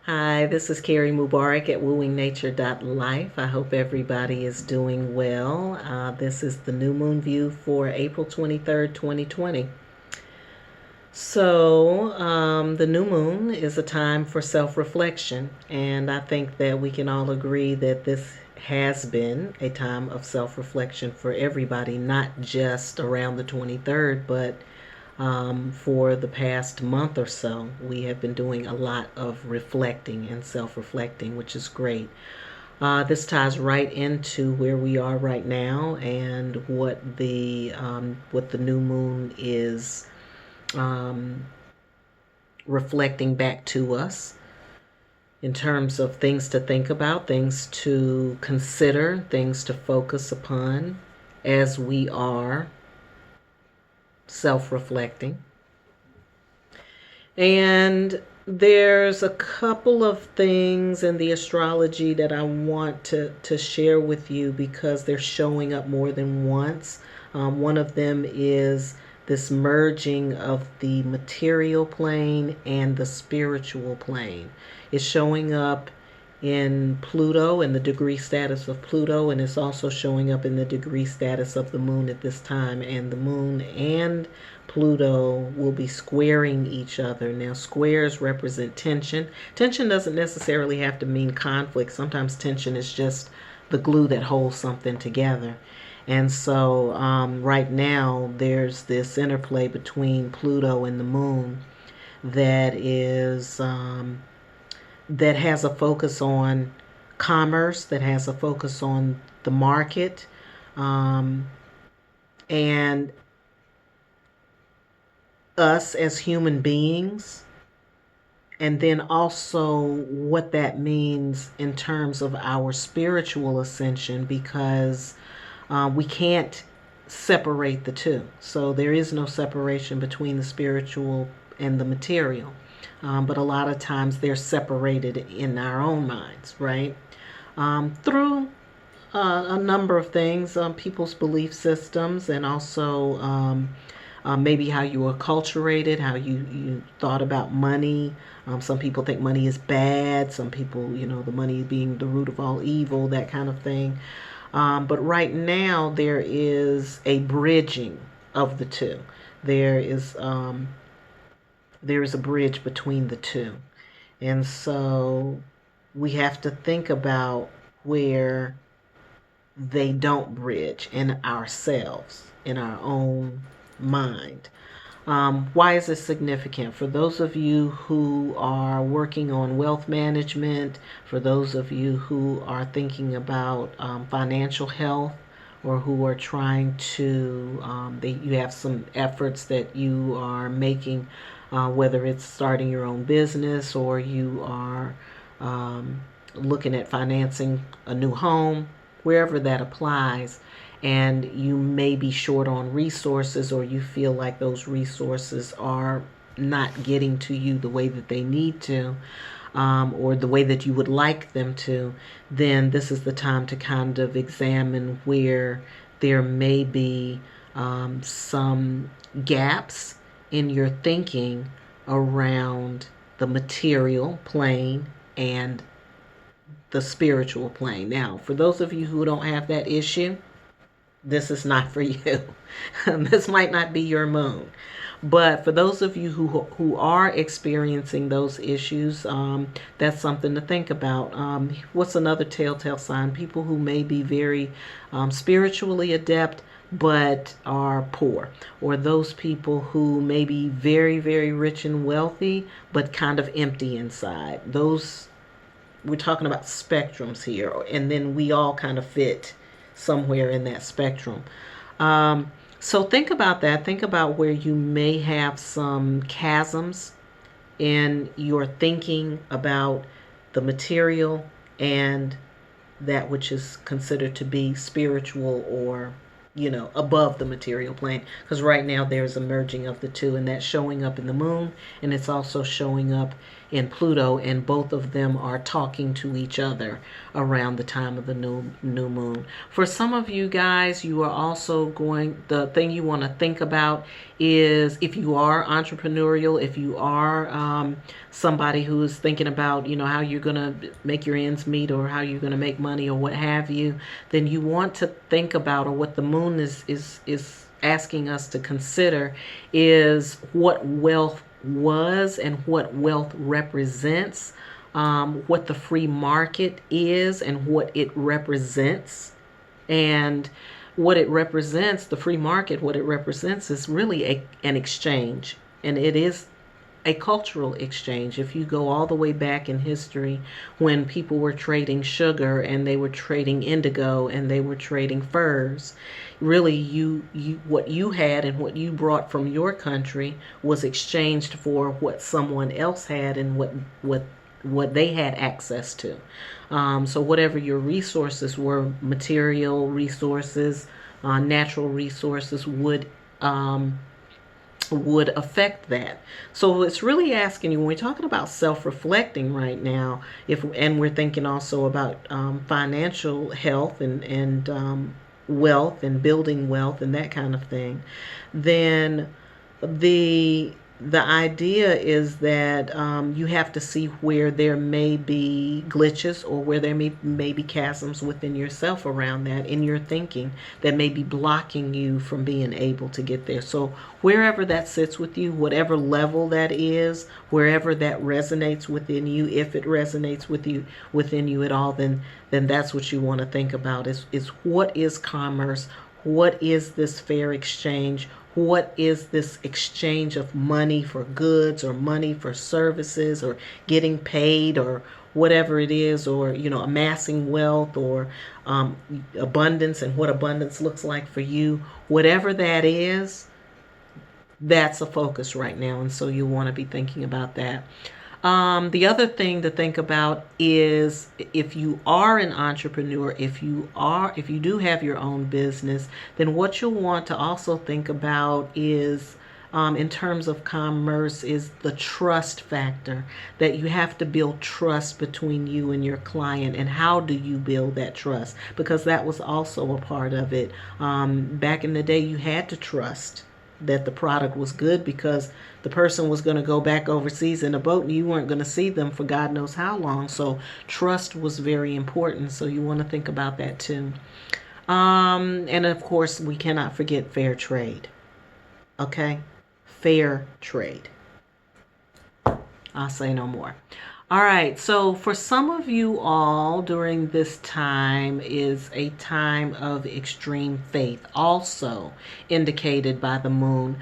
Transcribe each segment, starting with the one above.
Hi, this is Carrie Mubarak at wooingnature.life. I hope everybody is doing well. This is the new moon view for April 23rd, 2020. The new moon is a time for self reflection, and I think that we can all agree that this has been a time of self reflection for everybody, not just around the 23rd, but for the past month or so. We have been doing a lot of reflecting and self reflecting, which is great. This ties right into where we are right now and what the new moon is um, reflecting back to us in terms of things to think about, things to consider, things to focus upon as we are self reflecting. And there's a couple of things in the astrology that I want to share with you because they're showing up more than once. One of them is this merging of the material plane and the spiritual plane. It's showing up in Pluto and the degree status of Pluto, and it's also showing up in the degree status of the moon at this time. And the moon and Pluto will be squaring each other. Now, squares represent tension. Tension doesn't necessarily have to mean conflict. Sometimes tension is just the glue that holds something together. And so right now, there's this interplay between Pluto and the moon that is that has a focus on commerce, that has a focus on the market, and us as human beings, and then also what that means in terms of our spiritual ascension, because we can't separate the two. So there is no separation between the spiritual and the material. But a lot of times they're separated in our own minds, right? Through a number of things, people's belief systems, and also maybe how you were acculturated, how you thought about money. Some people think money is bad. Some people, the money being the root of all evil, that kind of thing. But right now there is a bridging of the two. There is a bridge between the two. And so we have to think about where they don't bridge in ourselves, in our own mind. Why is this significant? For those of you who are working on wealth management, for those of you who are thinking about financial health, or who are trying to, you have some efforts that you are making, whether it's starting your own business or you are looking at financing a new home, wherever that applies, and you may be short on resources, or you feel like those resources are not getting to you the way that they need to, or the way that you would like them to, then this is the time to kind of examine where there may be some gaps in your thinking around the material plane and the spiritual plane. Now, for those of you who don't have that issue, this is not for you. This might not be your moon. But for those of you who are experiencing those issues, that's something to think about. What's another telltale sign? People who may be very spiritually adept but are poor, or those people who may be very, very rich and wealthy but kind of empty inside. Those, we're talking about spectrums here, and then we all kind of fit somewhere in that spectrum. So think about that. Think about where you may have some chasms in your thinking about the material and that which is considered to be spiritual, or above the material plane, because right now there's a merging of the two, and that's showing up in the moon, and it's also showing up in Pluto, and both of them are talking to each other around the time of the new moon. For some of you guys, you are also the thing you want to think about is if you are entrepreneurial, if you are somebody who is thinking about, how you're going to make your ends meet or how you're going to make money or what have you, then you want to think about, or what the moon is asking us to consider, is what wealth was and what wealth represents, what the free market is and what it represents. And what it represents, the free market, what it represents is really an exchange. And it is a cultural exchange. If you go all the way back in history, when people were trading sugar and they were trading indigo and they were trading furs, really you what you had and what you brought from your country was exchanged for what someone else had and what they had access to. So whatever your resources were, material resources, natural resources, would affect that. So it's really asking you, when we're talking about self-reflecting right now, and we're thinking also about financial health and wealth and building wealth and that kind of thing, then the idea is that you have to see where there may be glitches or where there may be chasms within yourself around that, in your thinking, that may be blocking you from being able to get there. So wherever that sits with you, whatever level that is, wherever that resonates within you, if it resonates within you at all, then that's what you want to think about, is what is commerce? What is this fair exchange? What is this exchange of money for goods or money for services or getting paid or whatever it is, or amassing wealth or abundance, and what abundance looks like for you? Whatever that is, that's a focus right now, and so you want to be thinking about that. The other thing to think about is, if you are an entrepreneur, if you do have your own business, then what you'll want to also think about is, in terms of commerce, is the trust factor, that you have to build trust between you and your client. And how do you build that trust? Because that was also a part of it. Back in the day, you had to trust that the product was good, because the person was going to go back overseas in a boat and you weren't going to see them for God knows how long. So trust was very important. So you want to think about that too. And of course, we cannot forget fair trade. Okay? Fair trade. I'll say no more. All right, so for some of you all, during this time is a time of extreme faith, also indicated by the moon.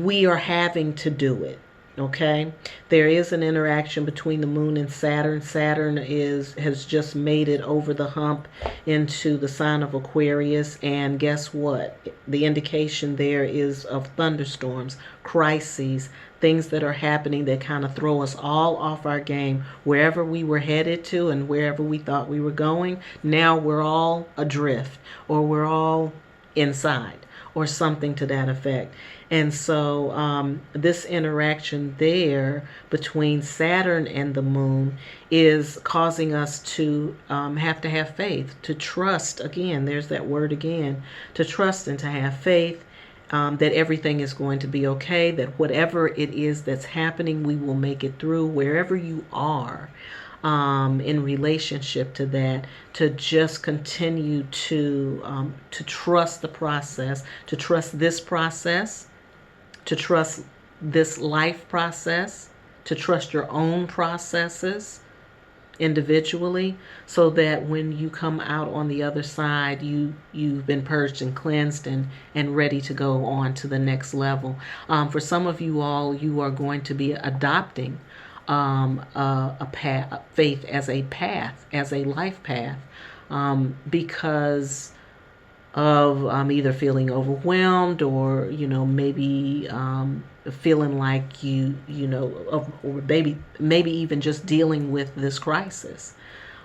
We are having to do it. Okay, there is an interaction between the moon and Saturn. Saturn has just made it over the hump into the sign of Aquarius, and guess what? The indication there is of thunderstorms, crises, things that are happening that kind of throw us all off our game. Wherever we were headed to and wherever we thought we were going, now we're all adrift, or we're all inside, or something to that effect. And so this interaction there between Saturn and the moon is causing us to have faith, to trust. Again, there's that word again, to trust and to have faith, that everything is going to be okay, that whatever it is that's happening, we will make it through. Wherever you are in relationship to that, to just continue to trust the process, to trust this process, to trust this life process, to trust your own processes individually, so that when you come out on the other side, you've been purged and cleansed and ready to go on to the next level. For some of you all, you are going to be adopting a path, faith as a path, as a life path, because of either feeling overwhelmed, or maybe feeling like or maybe even just dealing with this crisis.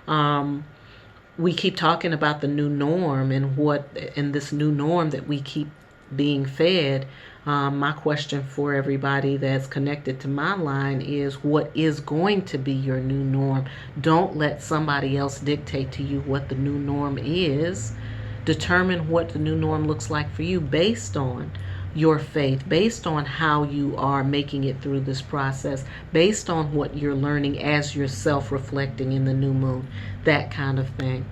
We keep talking about the new norm, and this new norm that we keep being fed My question for everybody that's connected to my line is, what is going to be your new norm? Don't let somebody else dictate to you what the new norm is. Determine what the new norm looks like for you based on your faith, based on how you are making it through this process, based on what you're learning as you're self-reflecting in the new moon, that kind of thing.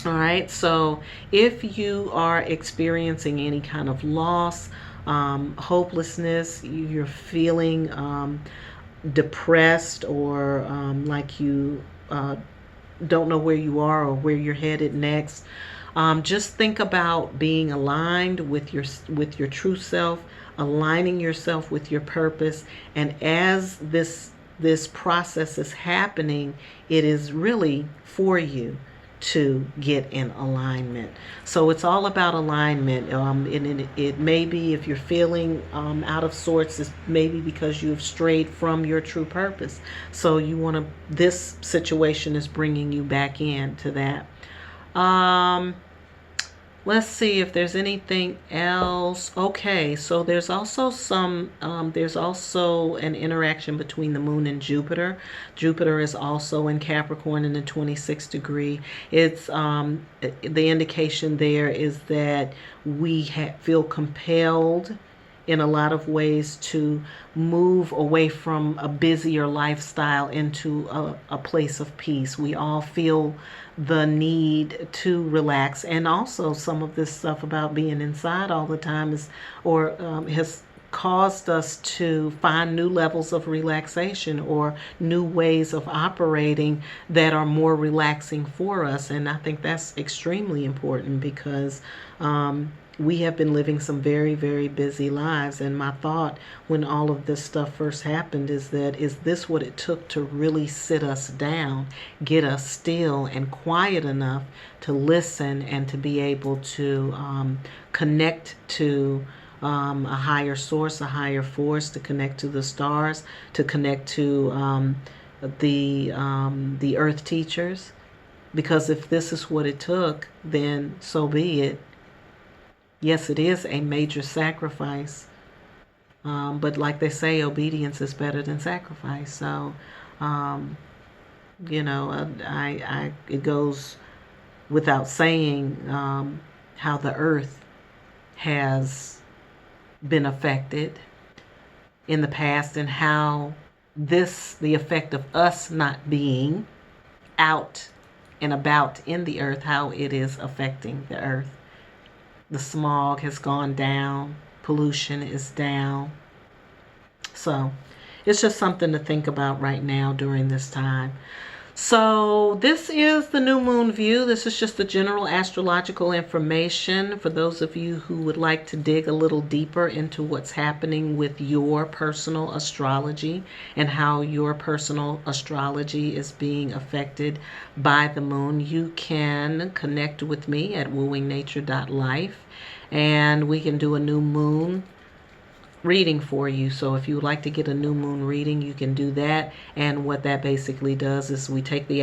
All right, so if you are experiencing any kind of loss, hopelessness, you're feeling depressed, or like you don't know where you are or where you're headed next, just think about being aligned with your true self, aligning yourself with your purpose, and as this process is happening, it is really for you to get in alignment. So it's all about alignment. It may be, if you're feeling out of sorts, it's maybe because you've strayed from your true purpose. So this situation is bringing you back into that. Let's see if there's anything else. Okay, so there's also there's also an interaction between the moon and Jupiter. Jupiter is also in Capricorn in the 26th degree. It's the indication there is that we feel compelled in a lot of ways to move away from a busier lifestyle into a place of peace. We all feel the need to relax, and also some of this stuff about being inside all the time has caused us to find new levels of relaxation or new ways of operating that are more relaxing for us. And I think that's extremely important, because we have been living some very, very busy lives. And my thought when all of this stuff first happened is this what it took to really sit us down, get us still and quiet enough to listen and to be able to connect to a higher source, a higher force, to connect to the stars, to connect to the earth teachers? Because if this is what it took, then so be it. Yes, it is a major sacrifice, but like they say, obedience is better than sacrifice. So, it goes without saying how the earth has been affected in the past, and how the effect of us not being out and about in the earth, how it is affecting the earth. The smog has gone down, pollution is down. So it's just something to think about right now during this time. So this is the new moon view. This is just the general astrological information for those of you who would like to dig a little deeper into what's happening with your personal astrology and how your personal astrology is being affected by the moon. You can connect with me at wooingnature.life, and we can do a new moon reading for you. So if you would like to get a new moon reading, you can do that. And what that basically does is we take the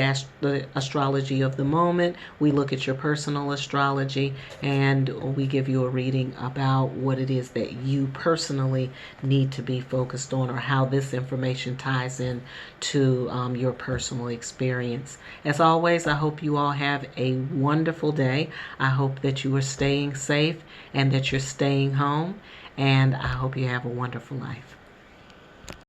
astrology of the moment, we look at your personal astrology, and we give you a reading about what it is that you personally need to be focused on, or how this information ties in to your personal experience. As always, I hope you all have a wonderful day. I hope that you are staying safe and that you're staying home. And I hope you have a wonderful life.